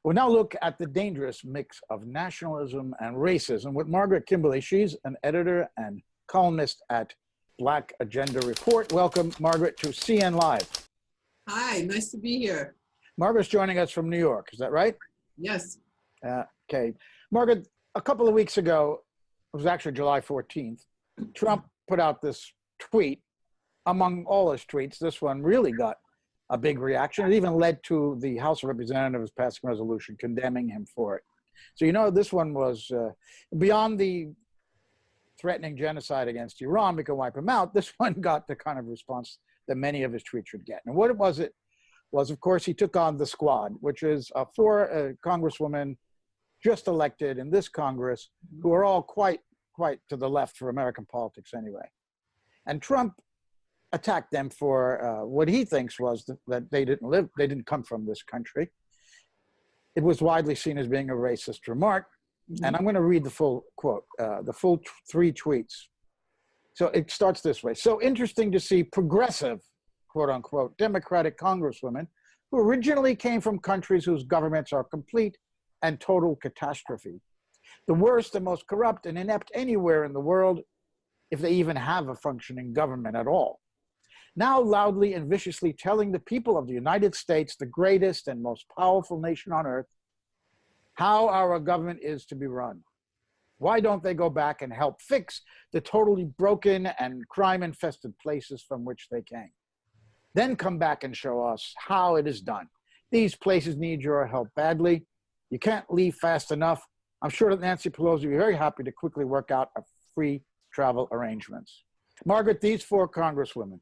We'll now look at the dangerous mix of nationalism and racism with Margaret Kimberley. She's an editor and columnist at Black Agenda Report. Welcome, Margaret, to CN Live. Hi, nice to be here. Margaret's joining us from New York, is that right? Yes. Okay. Margaret, a couple of weeks ago, it was actually July 14th, Trump put out this tweet. Among all his tweets, this one really got a big reaction. It even led to the House of Representatives passing a resolution condemning him for it. So, you know, this one was beyond the threatening genocide against Iran, we can wipe him out. This one got the kind of response that many of his tweets would get. And what it was, of course, he took on the Squad, which is four congresswomen just elected in this Congress who are all quite to the left for American politics anyway. And Trump attacked them for what he thinks was that they didn't come from this country. It was widely seen as being a racist remark. And I'm going to read the full quote, the full three tweets. So it starts this way. So interesting to see progressive, quote unquote, Democratic congresswomen who originally came from countries whose governments are complete and total catastrophe. The worst and most corrupt and inept anywhere in the world, if they even have a functioning government at all. Now loudly and viciously telling the people of the United States, the greatest and most powerful nation on earth, how our government is to be run. Why don't they go back and help fix the totally broken and crime-infested places from which they came? Then come back and show us how it is done. These places need your help badly. You can't leave fast enough. I'm sure that Nancy Pelosi will be very happy to quickly work out a free travel arrangements. Margaret, these four congresswomen,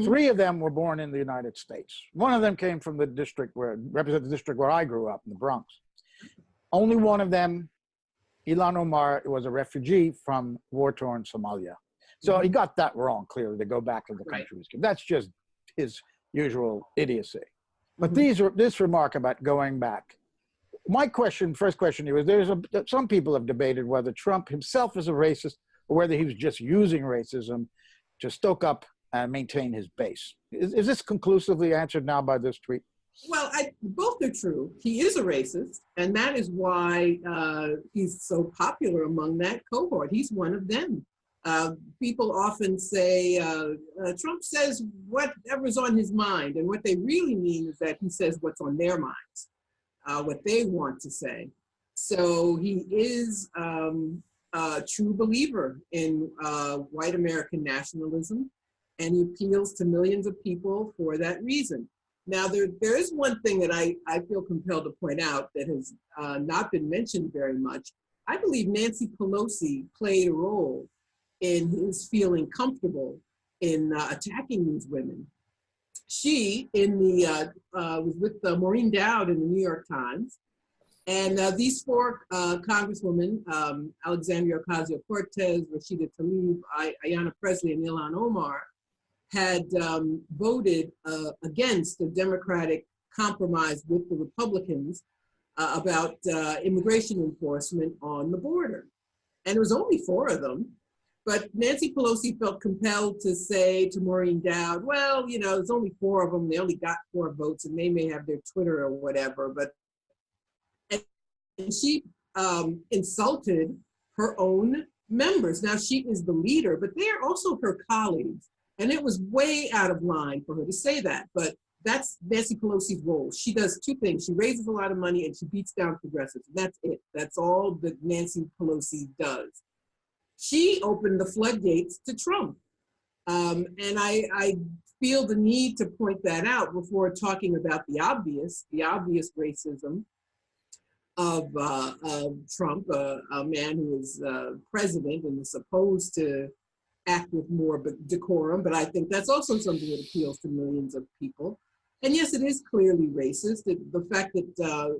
three of them were born in the United States. One of them came from the district represents the district where I grew up in the Bronx. Only one of them, Ilhan Omar, was a refugee from war-torn Somalia. So he got that wrong, clearly, to go back to the country. That's just his usual idiocy. But this remark about going back, my first question here is, some people have debated whether Trump himself is a racist or whether he was just using racism to stoke up and maintain his base. Is this conclusively answered now by this tweet? Well, both are true. He is a racist, and that is why he's so popular among that cohort. He's one of them. People often say, Trump says whatever's on his mind, and what they really mean is that he says what's on their minds, what they want to say. So he is a true believer in white American nationalism, and he appeals to millions of people for that reason. Now, there is one thing that I feel compelled to point out that has not been mentioned very much. I believe Nancy Pelosi played a role in his feeling comfortable in attacking these women. She, was with Maureen Dowd in the New York Times, and these four congresswomen, Alexandria Ocasio-Cortez, Rashida Tlaib, Ayanna Pressley, and Ilhan Omar, had voted against a Democratic compromise with the Republicans about immigration enforcement on the border. And there was only four of them, but Nancy Pelosi felt compelled to say to Maureen Dowd, well, you know, there's only four of them, they only got 4 votes, and they may have their Twitter or whatever, and she insulted her own members. Now, she is the leader, but they are also her colleagues. And it was way out of line for her to say that, but that's Nancy Pelosi's role. She does two things. She raises a lot of money and she beats down progressives. That's it. That's all that Nancy Pelosi does. She opened the floodgates to Trump. And I feel the need to point that out before talking about the obvious racism of Trump, a man who is president and is supposed to act with more decorum, but I think that's also something that appeals to millions of people. And yes, it is clearly racist. The fact that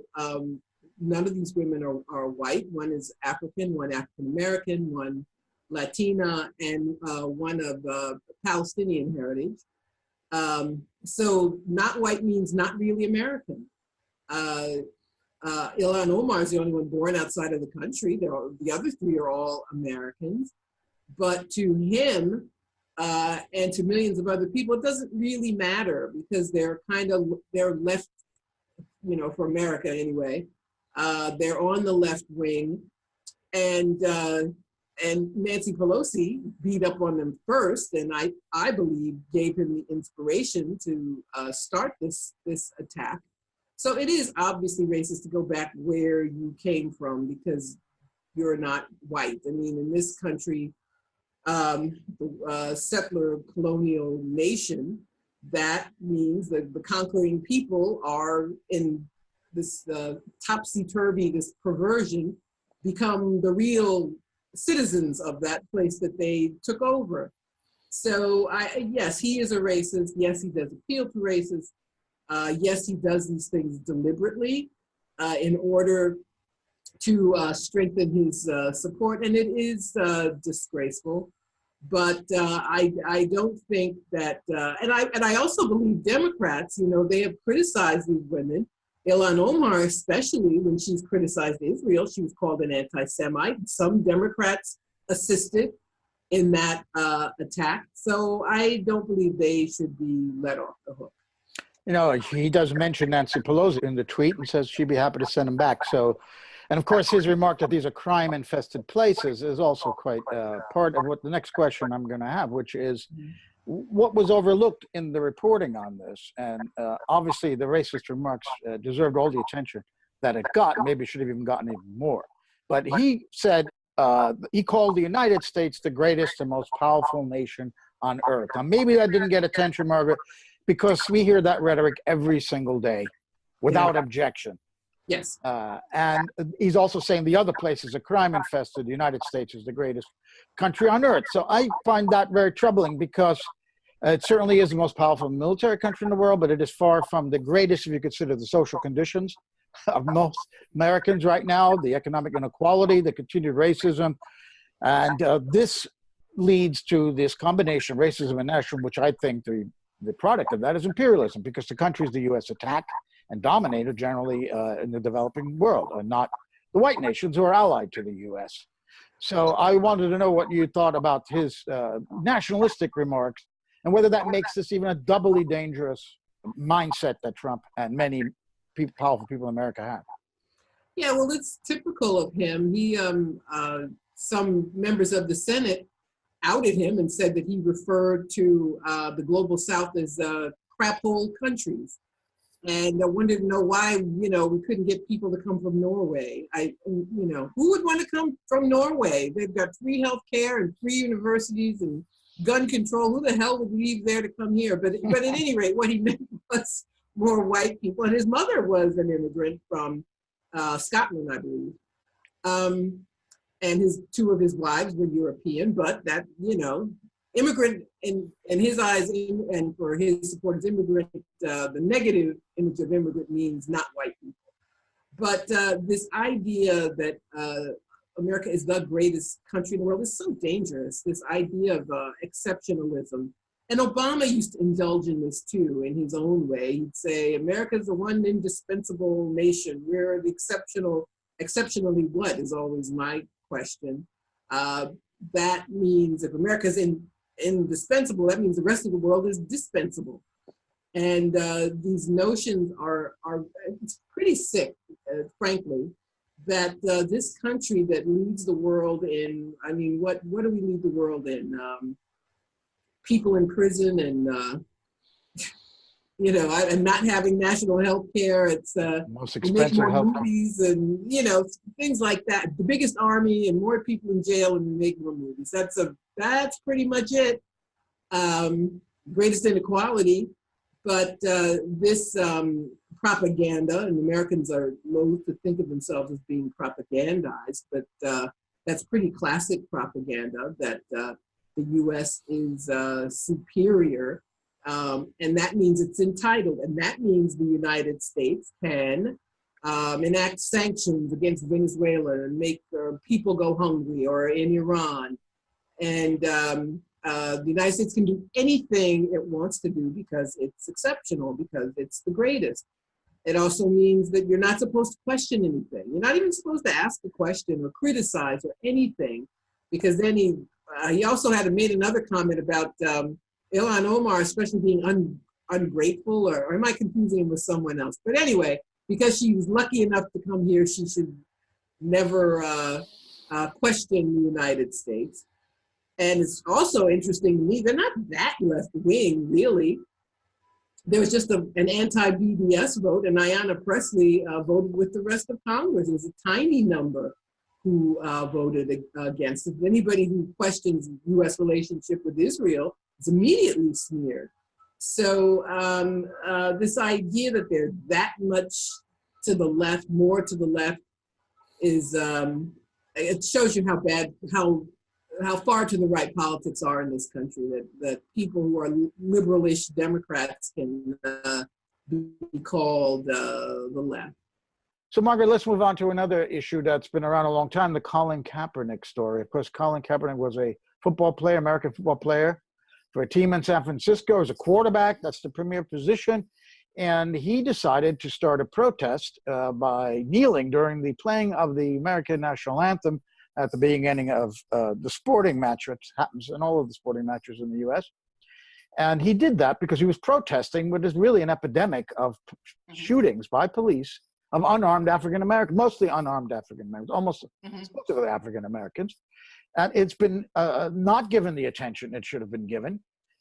none of these women are white. One is African, one African-American, one Latina, and one of Palestinian heritage. So not white means not really American. Ilhan Omar is the only one born outside of the country. The other three are all Americans. But to him and to millions of other people, it doesn't really matter because they're left, you know, for America anyway, They're on the left wing, and Nancy Pelosi beat up on them first, and I believe gave him the inspiration to start this attack. So it is obviously racist to go back where you came from because you're not white. I mean, in this country, the settler colonial nation, that means that the conquering people are in this topsy-turvy, this perversion, become the real citizens of that place that they took over. So yes, he is a racist. Yes, he does appeal to racists. Yes, he does these things deliberately in order to strengthen his support, and it is disgraceful. But I don't think that, and I also believe Democrats, you know, they have criticized these women. Ilhan Omar, especially when she's criticized Israel, she was called an anti-Semite. Some Democrats assisted in that attack. So I don't believe they should be let off the hook. You know, he does mention Nancy Pelosi in the tweet and says she'd be happy to send him back. So, and of course, his remark that these are crime-infested places is also quite part of what the next question I'm going to have, which is what was overlooked in the reporting on this. And obviously, the racist remarks deserved all the attention that it got. Maybe it should have even gotten even more. But he said he called the United States the greatest and most powerful nation on earth. Now, maybe that didn't get attention, Margaret, because we hear that rhetoric every single day without objection. Yes. And he's also saying the other places are crime infested. The United States is the greatest country on earth. So I find that very troubling because it certainly is the most powerful military country in the world, but it is far from the greatest if you consider the social conditions of most Americans right now, the economic inequality, the continued racism. And this leads to this combination of racism and nationalism, which I think the product of that is imperialism, because the countries the U.S. attack and dominate are generally in the developing world, and not the white nations who are allied to the U.S. So I wanted to know what you thought about his nationalistic remarks and whether that makes this even a doubly dangerous mindset that Trump and many powerful people in America have. Yeah, well, it's typical of him. He, some members of the Senate outed him and said that he referred to the global South as crap hole countries. And I wanted to know why, you know, we couldn't get people to come from Norway. You know, who would want to come from Norway? They've got free healthcare and free universities and gun control. Who the hell would leave there to come here? But at any rate, what he meant was more white people. And his mother was an immigrant from Scotland, I believe. And two of his wives were European, but that, you know, immigrant in his eyes and for his supporters, immigrant, the negative image of immigrant means not white people. But this idea that America is the greatest country in the world is so dangerous, this idea of exceptionalism. And Obama used to indulge in this too, in his own way. He'd say, America's the one indispensable nation. We're the exceptionally what is always my question. That means if America's indispensable, that means the rest of the world is dispensable. And these notions are it's pretty sick, frankly, that this country that leads the world in, I mean, what do we lead the world in? People in prison and, you know, and not having national health care. It's most expensive more health movies and, you know, things like that. The biggest army and more people in jail and we make more movies. That's pretty much it. Greatest inequality. But this propaganda, and Americans are loath to think of themselves as being propagandized, but that's pretty classic propaganda that the U.S. is superior, and that means it's entitled, and that means the United States can enact sanctions against Venezuela and make people go hungry, or in Iran. And the United States can do anything it wants to do because it's exceptional, because it's the greatest. It also means that you're not supposed to question anything. You're not even supposed to ask a question or criticize or anything, because then he also made another comment about Ilhan Omar, especially being ungrateful, or am I confusing him with someone else? But anyway, because she was lucky enough to come here, she should never question the United States. And it's also interesting to me, they're not that left wing, really. There was just an anti-BDS vote, and Ayanna Pressley voted with the rest of Congress. It was a tiny number who voted against it. Anybody who questions U.S. relationship with Israel is immediately smeared. So this idea that they're that much to the left, more to the left, is it shows you how far to the right politics are in this country, that people who are liberalish Democrats can be called the left. So, Margaret, let's move on to another issue that's been around a long time, the Colin Kaepernick story. Of course, Colin Kaepernick was a football player, American football player, for a team in San Francisco as a quarterback. That's the premier position. And he decided to start a protest by kneeling during the playing of the American national anthem at the beginning of the sporting match, which happens in all of the sporting matches in the U.S. And he did that because he was protesting what is really an epidemic of shootings by police of unarmed African-Americans, mostly unarmed African-Americans, almost exclusively African-Americans. And it's been not given the attention it should have been given.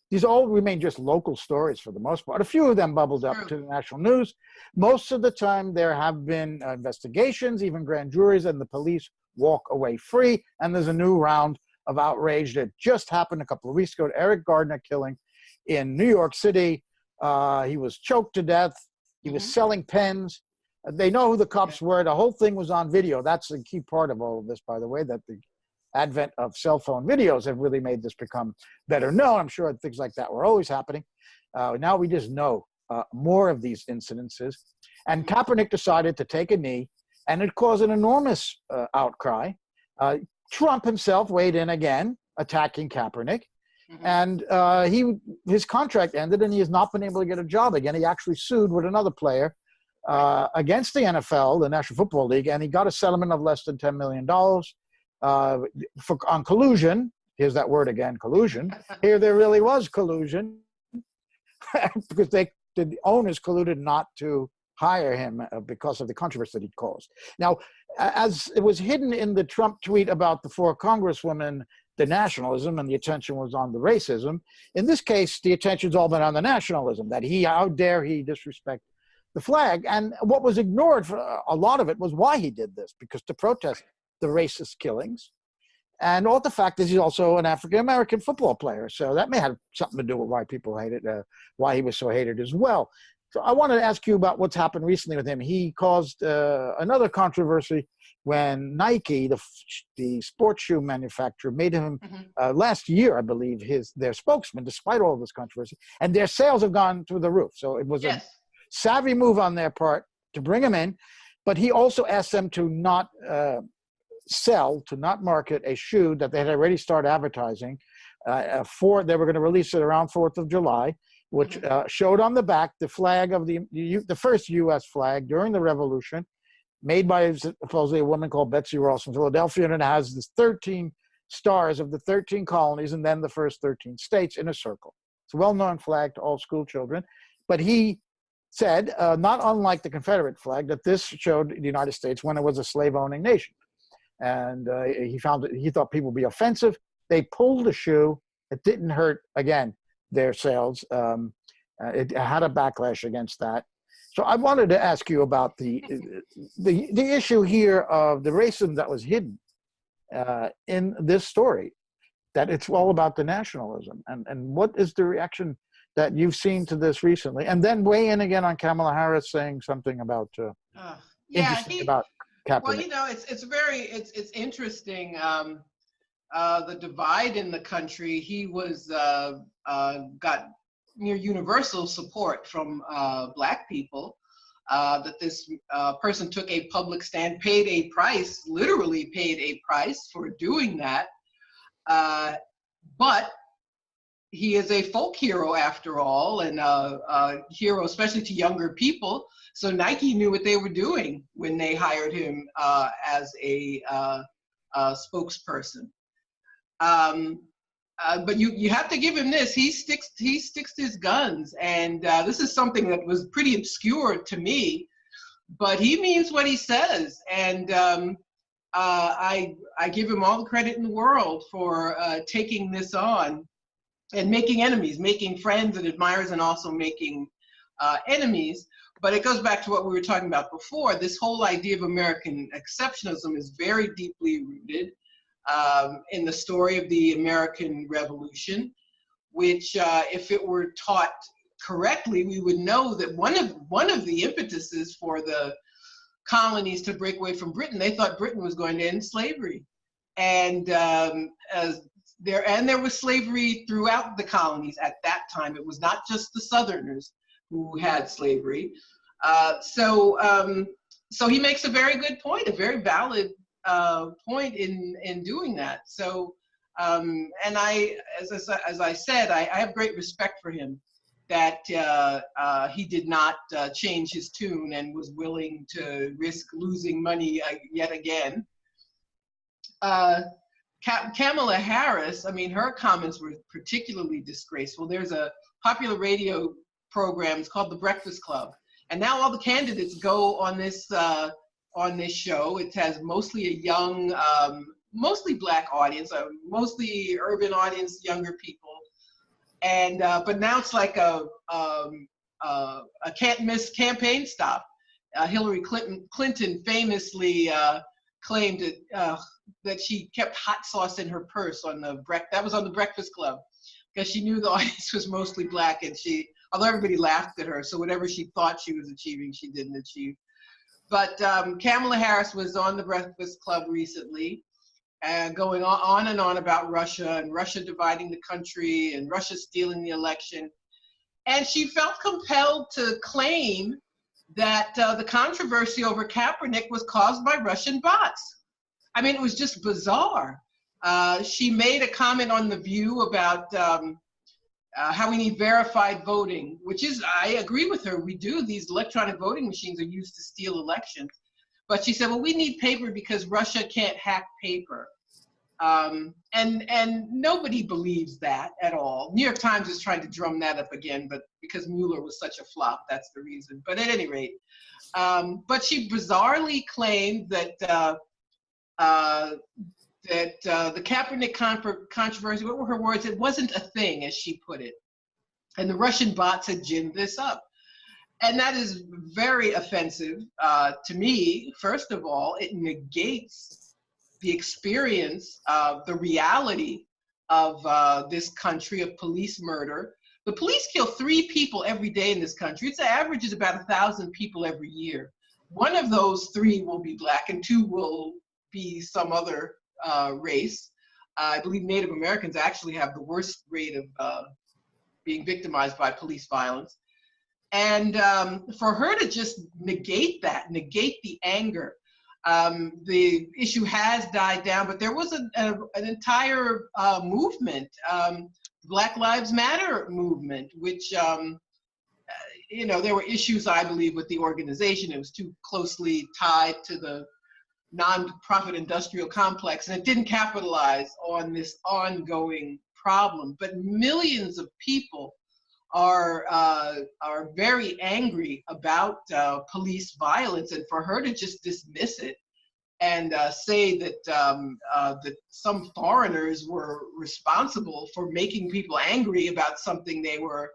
These all remain just local stories for the most part. A few of them bubbled up to the national news. Most of the time there have been investigations, even grand juries, and the police walk away free. And there's a new round of outrage that just happened a couple of weeks ago. Eric Gardner killing in New York City. He was choked to death. He was selling pens. They know who the cops were. The whole thing was on video. That's the key part of all of this, by the way, that the advent of cell phone videos have really made this become better known. I'm sure things like that were always happening. Now we just know more of these incidences. And Kaepernick decided to take a knee, and it caused an enormous outcry. Trump himself weighed in again, attacking Kaepernick. And his contract ended, and he has not been able to get a job again. He actually sued with another player against the NFL, the National Football League, and he got a settlement of less than $10 million on collusion. Here's that word again, collusion. Here there really was collusion because the owners colluded not to hire him because of the controversy that he caused. Now, as it was hidden in the Trump tweet about the 4 congresswomen, the nationalism, and the attention was on the racism. In this case, the attention's all been on the nationalism, that how dare he disrespect the flag. And what was ignored for a lot of it was why he did this, because to protest the racist killings. And all the fact is he's also an African-American football player. So that may have something to do with why people hated, why he was so hated as well. So I wanted to ask you about what's happened recently with him. He caused another controversy when Nike, the sports shoe manufacturer, made him last year, I believe, their spokesman, despite all this controversy. And their sales have gone through the roof. So it was a savvy move on their part to bring him in. But he also asked them to not not market a shoe that they had already started advertising. They were going to release it around 4th of July, which showed on the back the flag of the first U.S. flag during the Revolution, made by supposedly a woman called Betsy Ross from Philadelphia, and it has the 13 stars of the 13 colonies and then the first 13 states in a circle. It's a well-known flag to all school children, but he said, not unlike the Confederate flag, that this showed the United States when it was a slave-owning nation. And he thought people would be offensive. They pulled the shoe. It didn't hurt, again, their sales. It had a backlash against that. So I wanted to ask you about the issue here of the racism that was hidden in this story, that it's all about the nationalism. And what is the reaction that you've seen to this recently? And then weigh in again on Kamala Harris saying something about about Kaepernick. Well, you know, it's interesting. The divide in the country. He got near universal support from Black people. That this person took a public stand, paid a price, literally paid a price for doing that. But he is a folk hero after all, and a hero especially to younger people. So Nike knew what they were doing when they hired him as a spokesperson. But you have to give him this. He sticks to his guns, and this is something that was pretty obscure to me. but he means what he says. And I give him all the credit in the world for taking this on and making enemies, making friends and admirers, and also making enemies. But it goes back to what we were talking about before. This whole idea of American exceptionalism is very deeply rooted in the story of the American Revolution, which, if it were taught correctly, we would know that one of the impetuses for the colonies to break away from Britain, they thought Britain was going to end slavery, and there was slavery throughout the colonies at that time. It was not just the Southerners who had slavery. So he makes a very good point, a very valid point in doing that. So, and as I said, I have great respect for him, that he did not change his tune and was willing to risk losing money yet again. Kamala Harris, I mean, her comments were particularly disgraceful. There's a popular radio program, it's called The Breakfast Club, and now all the candidates go on this show. It has mostly a young, mostly Black audience, mostly urban audience, younger people, and but now it's like a can't miss campaign stop. Hillary Clinton famously claimed that she kept hot sauce in her purse on that was on The Breakfast Club, because she knew the audience was mostly Black, and although everybody laughed at her, so whatever she thought she was achieving, she didn't achieve. But Kamala Harris was on The Breakfast Club recently, going on and on about Russia and Russia dividing the country and Russia stealing the election. And she felt compelled to claim that the controversy over Kaepernick was caused by Russian bots. I mean, it was just bizarre. She made a comment on The View about how we need verified voting, which is, I agree with her, we do. These electronic voting machines are used to steal elections. But she said, well, we need paper because Russia can't hack paper. And nobody believes that at all. New York Times is trying to drum that up again, but because Mueller was such a flop, that's the reason. But at any rate, but she bizarrely claimed that the Kaepernick controversy, what were her words? It wasn't a thing, as she put it. And the Russian bots had ginned this up. And that is very offensive to me. First of all, it negates the experience of the reality of this country of police murder. The police kill 3 people every day in this country. Its average is about 1,000 people every year. One of those 3 will be Black and 2 will be some other race. I believe Native Americans actually have the worst rate of being victimized by police violence. And for her to just negate that, negate the anger, the issue has died down, but there was an entire movement, Black Lives Matter movement, which, you know, there were issues, I believe, with the organization. It was too closely tied to the non-profit industrial complex, and it didn't capitalize on this ongoing problem. But millions of people are very angry about police violence, and for her to just dismiss it and say that that some foreigners were responsible for making people angry about something they were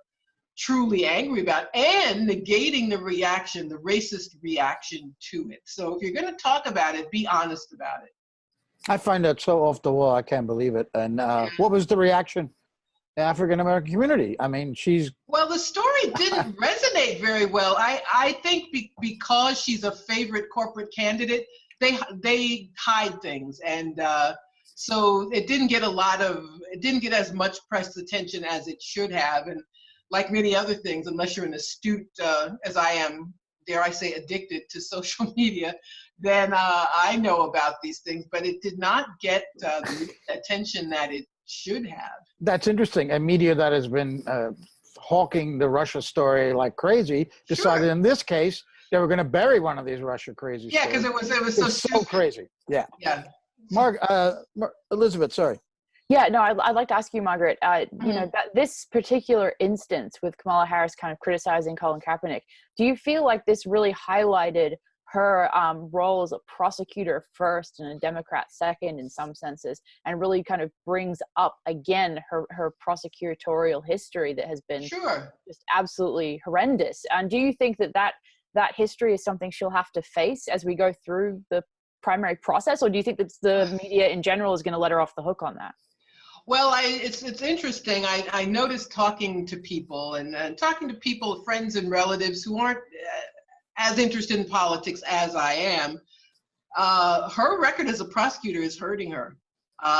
truly angry about, and negating the reaction, the racist reaction to it. So if you're going to talk about it, be honest about it. I find that so off the wall. I can't believe it. And what was the reaction? The African-American community. I mean, well, the story didn't resonate very well. I think because she's a favorite corporate candidate, they hide things. And so it didn't get as much press attention as it should have. And like many other things, unless you're an astute, as I am, dare I say, addicted to social media, then I know about these things, but it did not get the attention that it should have. That's interesting. A media that has been hawking the Russia story like crazy decided in this case they were going to bury one of these Russia crazy stories. Yeah, because it was so crazy. Yeah. Yeah. Elizabeth, sorry. Yeah, no, I'd like to ask you, Margaret, you know, that this particular instance with Kamala Harris kind of criticizing Colin Kaepernick, do you feel like this really highlighted her role as a prosecutor first and a Democrat second in some senses, and really kind of brings up again her prosecutorial history that has been Sure. just absolutely horrendous. And do you think that history is something she'll have to face as we go through the primary process, or do you think that the media in general is going to let her off the hook on that? Well, it's interesting. I noticed talking to people and talking to people, friends and relatives who aren't as interested in politics as I am. Her record as a prosecutor is hurting her.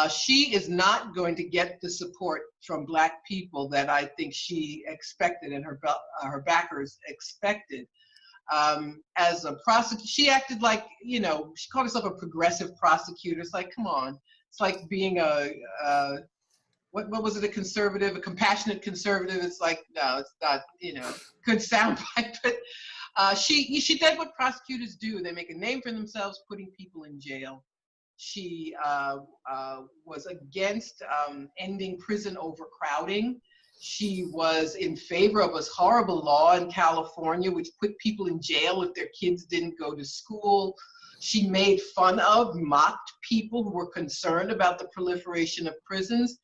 She is not going to get the support from Black people that I think she expected and her backers expected. As a prosecutor, she acted like, she called herself a progressive prosecutor. It's like, come on. It's like being what was it, a conservative, a compassionate conservative? It's like, no, it's not, good soundbite, but she did what prosecutors do. They make a name for themselves, putting people in jail. She was against ending prison overcrowding. She was in favor of this horrible law in California, which put people in jail if their kids didn't go to school. She made fun of, mocked people who were concerned about the proliferation of prisons.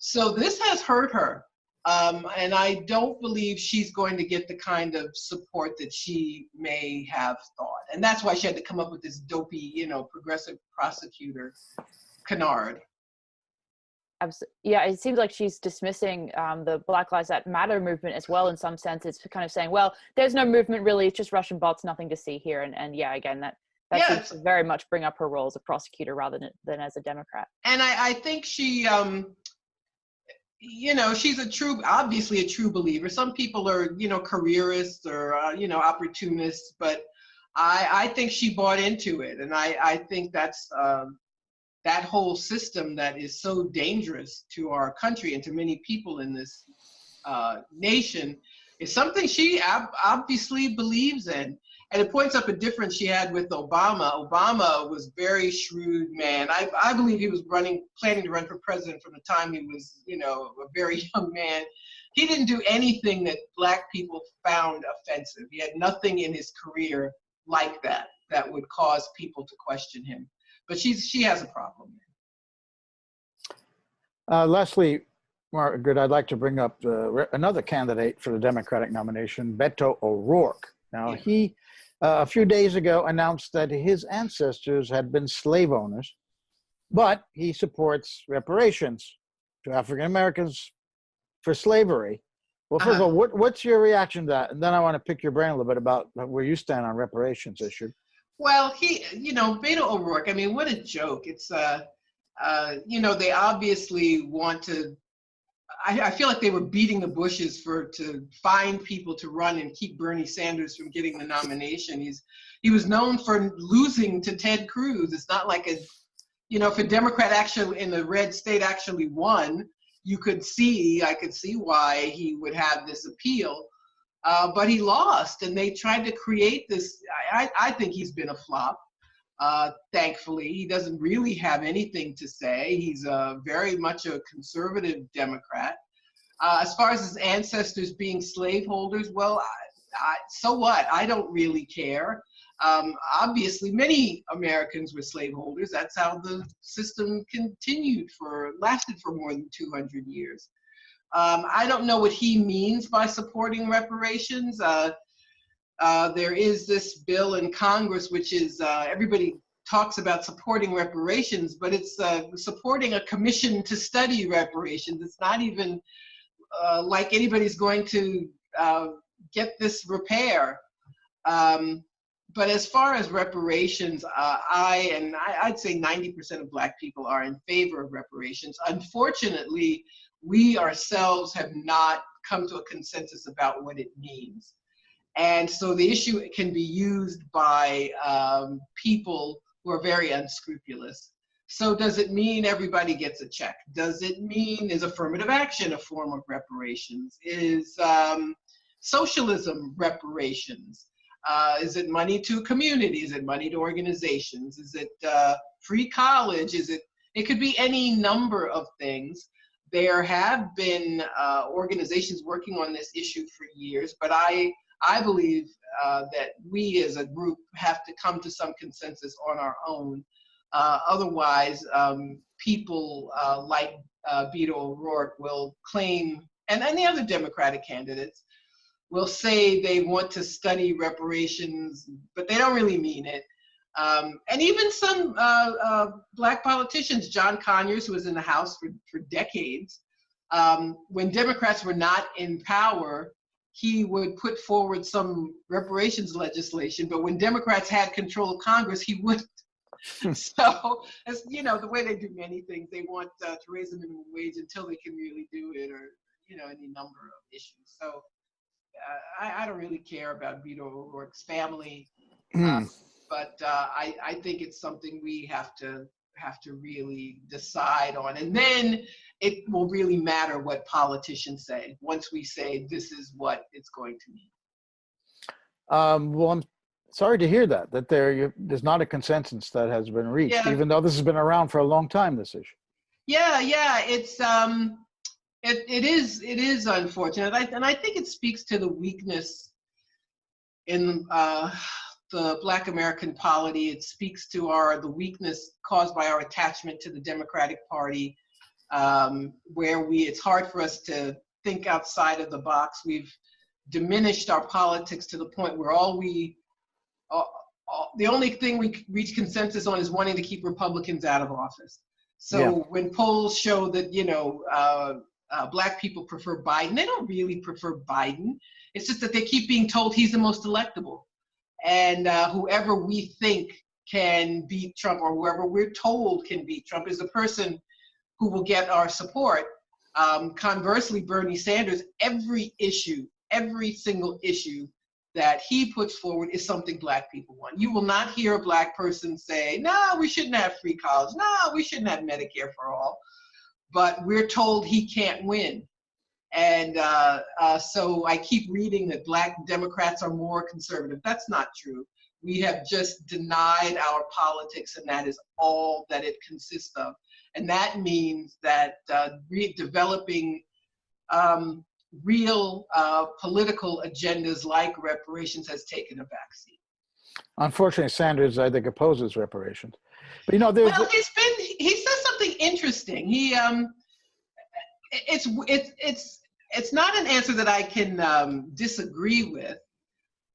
So this has hurt her. And I don't believe she's going to get the kind of support that she may have thought. And that's why she had to come up with this dopey, progressive prosecutor canard. Yeah, it seems like she's dismissing the Black Lives Matter movement as well. In some sense, it's kind of saying, well, there's no movement really, it's just Russian bots, nothing to see here. And yeah, again, that seems to very much bring up her role as a prosecutor rather than as a Democrat. And I think she, she's obviously a true believer. Some people are, careerists or, opportunists, but I think she bought into it. And I think that's, that whole system that is so dangerous to our country and to many people in this nation is something she obviously believes in. And it points up a difference she had with Obama. Obama was a very shrewd man. I believe he was planning to run for president from the time he was, a very young man. He didn't do anything that Black people found offensive. He had nothing in his career like that would cause people to question him. But she has a problem. Leslie, Margaret, I'd like to bring up another candidate for the Democratic nomination, Beto O'Rourke. Now, he, a few days ago, announced that his ancestors had been slave owners, but he supports reparations to African Americans for slavery. Well, first of all, what's your reaction to that? And then I want to pick your brain a little bit about where you stand on reparations issue. Well, Beto O'Rourke, I mean, what a joke. It's, they obviously want to, I feel like they were beating the bushes to find people to run and keep Bernie Sanders from getting the nomination. He was known for losing to Ted Cruz. It's not like if a Democrat actually in the red state actually won, I could see why he would have this appeal. But he lost, and they tried to create this. I think he's been a flop. Thankfully, he doesn't really have anything to say. He's very much a conservative Democrat. As far as his ancestors being slaveholders, well, so what? I don't really care. Obviously, many Americans were slaveholders. That's how the system lasted for more than 200 years. I don't know what he means by supporting reparations. There is this bill in Congress, which is everybody talks about supporting reparations, but it's supporting a commission to study reparations. It's not even like anybody's going to get this repair. But as far as reparations, I'd say 90% of Black people are in favor of reparations. Unfortunately, we ourselves have not come to a consensus about what it means. And so the issue can be used by people who are very unscrupulous. So does it mean everybody gets a check? Does it mean is affirmative action a form of reparations? Is socialism reparations? Is it money to communities? Is it money to organizations? Is it free college? It could be any number of things. There have been organizations working on this issue for years, but I I believe that we as a group have to come to some consensus on our own. Otherwise, people like Beto O'Rourke will claim, and the other Democratic candidates will say they want to study reparations, but they don't really mean it. And even some Black politicians, John Conyers, who was in the House for decades, when Democrats were not in power, he would put forward some reparations legislation, but when Democrats had control of Congress, he wouldn't. So, as you know, the way they do many things, they want to raise the minimum wage until they can really do it, or any number of issues. So, I don't really care about Beto O'Rourke's family, but I think it's something we have to really decide on, and then it will really matter what politicians say once we say this is what it's going to mean. Well, I'm sorry to hear that there's not a consensus that has been reached, even though this has been around for a long time, this issue. Yeah, it's it is unfortunate, and I think it speaks to the weakness in the Black American polity. It speaks to the weakness caused by our attachment to the Democratic Party, where it's hard for us to think outside of the box. We've diminished our politics to the point where the only thing we reach consensus on is wanting to keep Republicans out of office. So when polls show that Black people prefer Biden, they don't really prefer Biden. It's just that they keep being told he's the most electable. And whoever we think can beat Trump, or whoever we're told can beat Trump, is the person who will get our support. Conversely, Bernie Sanders, every single issue that he puts forward is something Black people want. You will not hear a Black person say, no, we shouldn't have free college. No, we shouldn't have Medicare for all. But we're told he can't win. And so I keep reading that Black Democrats are more conservative. That's not true. We have just denied our politics, and that is all that it consists of. And that means that developing real political agendas like reparations has taken a backseat. Unfortunately, Sanders, I think, opposes reparations. But well, he says something interesting. He it's not an answer that I can disagree with,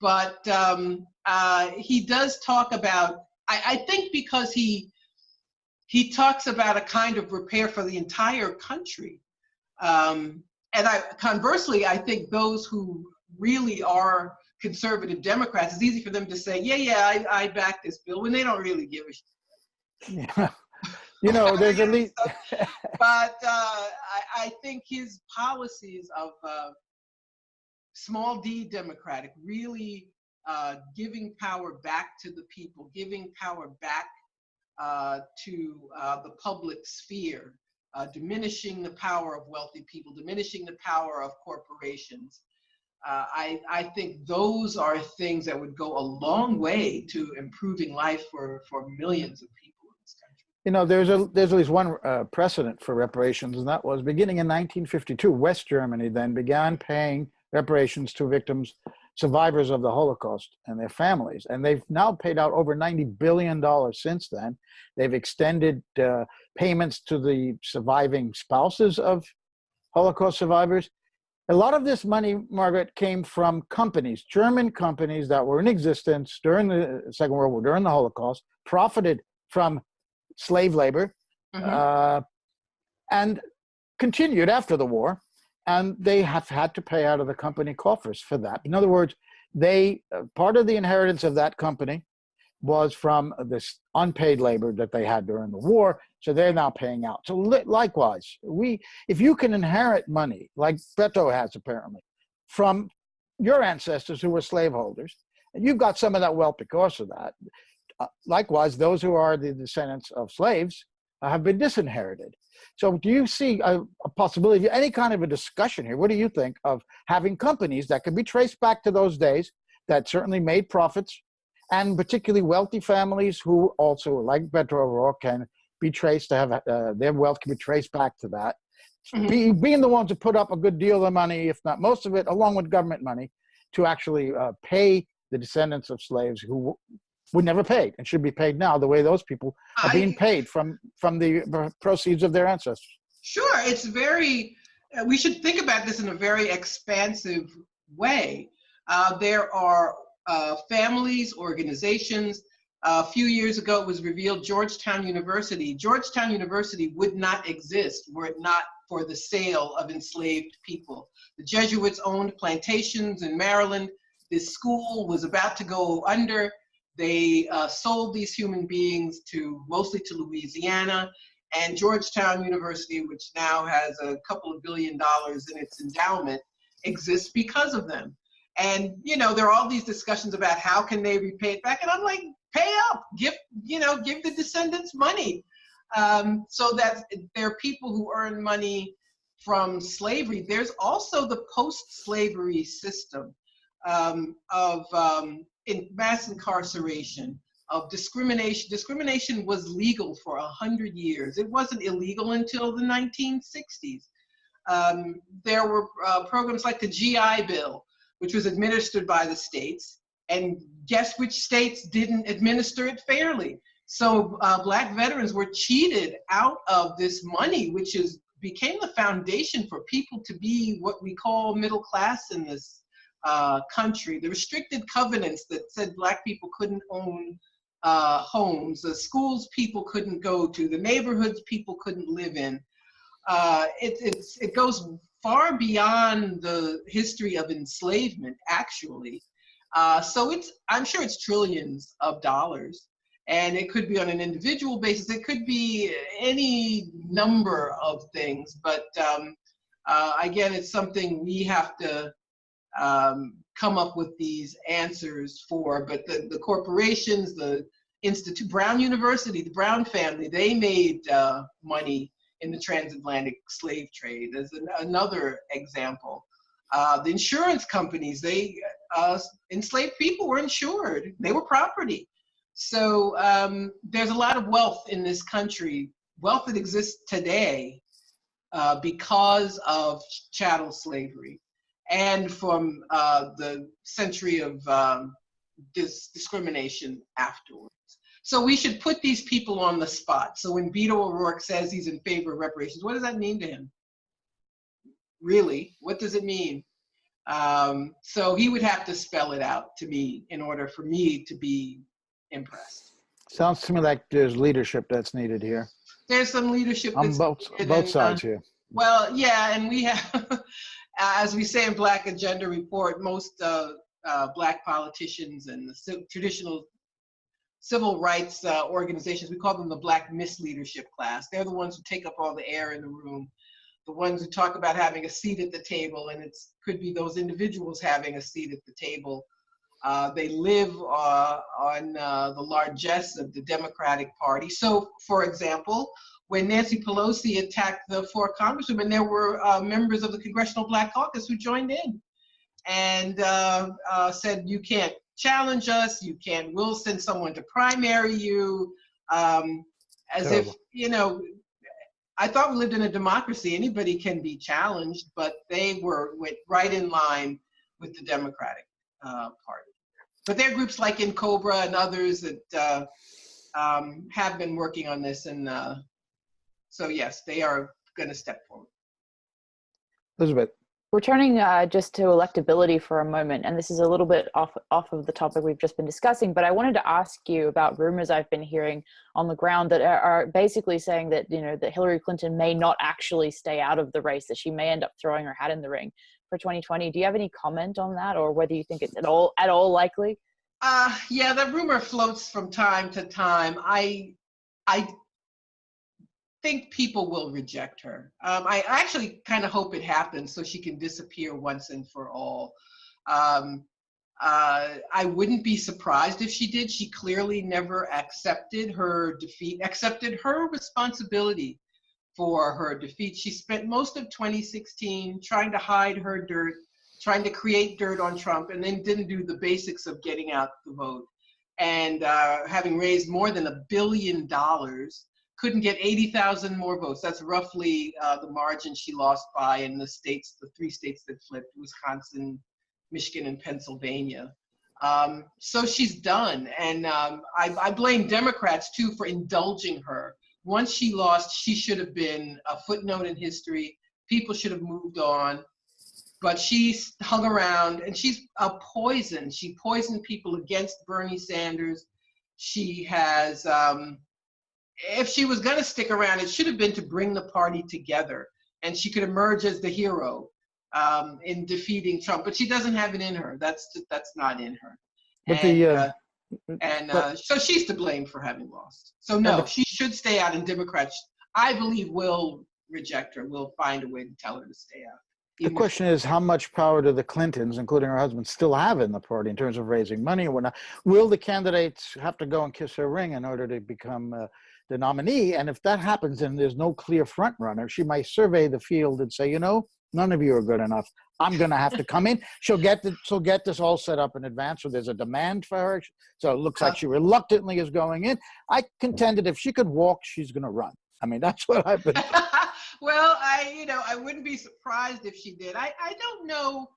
but he does talk about, I think because he talks about a kind of repair for the entire country. And conversely, I think those who really are conservative Democrats, it's easy for them to say, I back this bill, when they don't really give a shit. Yeah. There's at least. But I think his policies of small d Democratic, really giving power back to the people, giving power back to the public sphere, diminishing the power of wealthy people, diminishing the power of corporations. I think those are things that would go a long way to improving life for millions of people in this country. There's at least one precedent for reparations, and that was beginning in 1952. West Germany then began paying reparations to survivors of the Holocaust and their families. And they've now paid out over $90 billion since then. They've extended payments to the surviving spouses of Holocaust survivors. A lot of this money, Margaret, came from companies, German companies that were in existence during the Second World War, during the Holocaust, profited from slave labor, and continued after the war. And they have had to pay out of the company coffers for that. In other words, part of the inheritance of that company was from this unpaid labor that they had during the war. So they're now paying out. So likewise, if you can inherit money, like Beto has apparently, from your ancestors who were slaveholders, and you've got some of that wealth because of that, likewise, those who are the descendants of slaves have been disinherited. So do you see a possibility of any kind of a discussion here? What do you think of having companies that can be traced back to those days that certainly made profits, and particularly wealthy families who also, like Beto O'Rourke, can be traced to have their wealth can be traced back to that, being the ones who put up a good deal of money, if not most of it, along with government money, to actually pay the descendants of slaves who were never paid and should be paid now the way those people are being paid from the proceeds of their ancestors. Sure, it's very, we should think about this in a very expansive way. There are families, organizations. A few years ago, it was revealed Georgetown University would not exist were it not for the sale of enslaved people. The Jesuits owned plantations in Maryland. This school was about to go under. They sold these human beings mostly to Louisiana, and Georgetown University, which now has a couple of $2 billion in its endowment, exists because of them. And there are all these discussions about how can they repay it back, and I'm like, pay up, give the descendants money, so that there are people who earn money from slavery. There's also the post-slavery system of mass incarceration, of discrimination. Discrimination was legal for 100 years. It wasn't illegal until the 1960s. There were programs like the GI Bill, which was administered by the states, and guess which states didn't administer it fairly? So Black veterans were cheated out of this money, which became the foundation for people to be what we call middle class in this country. The restricted covenants that said Black people couldn't own homes, the schools people couldn't go to, the neighborhoods people couldn't live in. It goes far beyond the history of enslavement, actually. So I'm sure it's trillions of dollars, and it could be on an individual basis. It could be any number of things, but again, it's something we have to come up with these answers for. But the corporations, the Institute, Brown University, the Brown family, they made money in the transatlantic slave trade. There's another example. The insurance companies, enslaved people were insured. They were property. So there's a lot of wealth in this country, wealth that exists today because of chattel slavery and from the century of discrimination afterwards. So we should put these people on the spot. So when Beto O'Rourke says he's in favor of reparations, what does that mean to him? Really, what does it mean? So he would have to spell it out to me in order for me to be impressed. Sounds to me like there's leadership that's needed here. There's some leadership on both sides here. Well, yeah, and we have, as we say in Black Agenda Report, most Black politicians and the traditional civil rights organizations, we call them the Black misleadership class. They're the ones who take up all the air in the room, the ones who talk about having a seat at the table, and it could be those individuals having a seat at the table. They live on the largesse of the Democratic Party. So, for example, when Nancy Pelosi attacked the 4 congresswomen, there were members of the Congressional Black Caucus who joined in and said, you can't challenge us, we'll send someone to primary you, as if, I thought we lived in a democracy. Anybody can be challenged, but they went right in line with the Democratic Party. But there are groups like INCOBRA and others that have been working on this, and so yes, they are going to step forward. Elizabeth. Returning just to electability for a moment, and this is a little bit off of the topic we've just been discussing, but I wanted to ask you about rumors I've been hearing on the ground that are basically saying that, that Hillary Clinton may not actually stay out of the race, that she may end up throwing her hat in the ring for 2020. Do you have any comment on that, or whether you think it's at all likely? Yeah, that rumor floats from time to time. I think people will reject her. I actually kind of hope it happens so she can disappear once and for all. I wouldn't be surprised if she did. She clearly never accepted her defeat, accepted her responsibility for her defeat. She spent most of 2016 trying to hide her dirt, trying to create dirt on Trump, and then didn't do the basics of getting out the vote. And having raised more than $1 billion, couldn't get 80,000 more votes. That's roughly the margin she lost by in the 3 states that flipped, Wisconsin, Michigan and Pennsylvania. So she's done. And I blame Democrats too for indulging her. Once she lost, she should have been a footnote in history. People should have moved on. But she's hung around, and she's a poison. She poisoned people against Bernie Sanders. She has, if she was going to stick around, it should have been to bring the party together, and she could emerge as the hero in defeating Trump. But she doesn't have it in her. That's not in her. But So she's to blame for having lost. So no, she should stay out, and Democrats, I believe, will reject her. Will find a way to tell her to stay out. the question is, how much power do the Clintons, including her husband, still have in the party in terms of raising money and whatnot? Will the candidates have to go and kiss her ring in order to become the nominee? And if that happens and there's no clear front runner, she might survey the field and say, you know, none of you are good enough. I'm going to have to come in. She'll get this all set up in advance, so there's a demand for her. So it looks like she reluctantly is going in. I contended if she could walk, she's going to run. I mean, that's what I've been. Well, I wouldn't be surprised if she did. I don't know.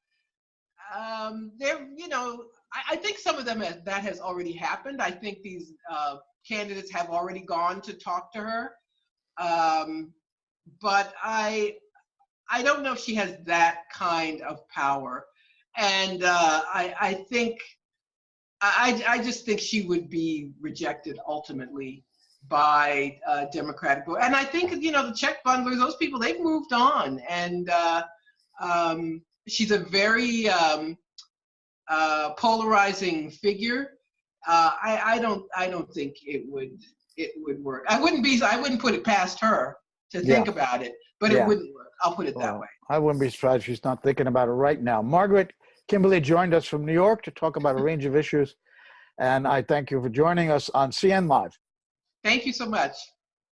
I think some of them that has already happened. I think these candidates have already gone to talk to her. But I don't know if she has that kind of power. And I just think she would be rejected ultimately by Democratic vote. And I think, the check bundlers, those people, they've moved on. And she's a very polarizing figure. I don't think it would work. I wouldn't put it past her to think about it, but it wouldn't work. I'll put it that way. I wouldn't be surprised if she's not thinking about it right now. Margaret Kimberley joined us from New York to talk about a range of issues. And I thank you for joining us on CN Live. Thank you so much.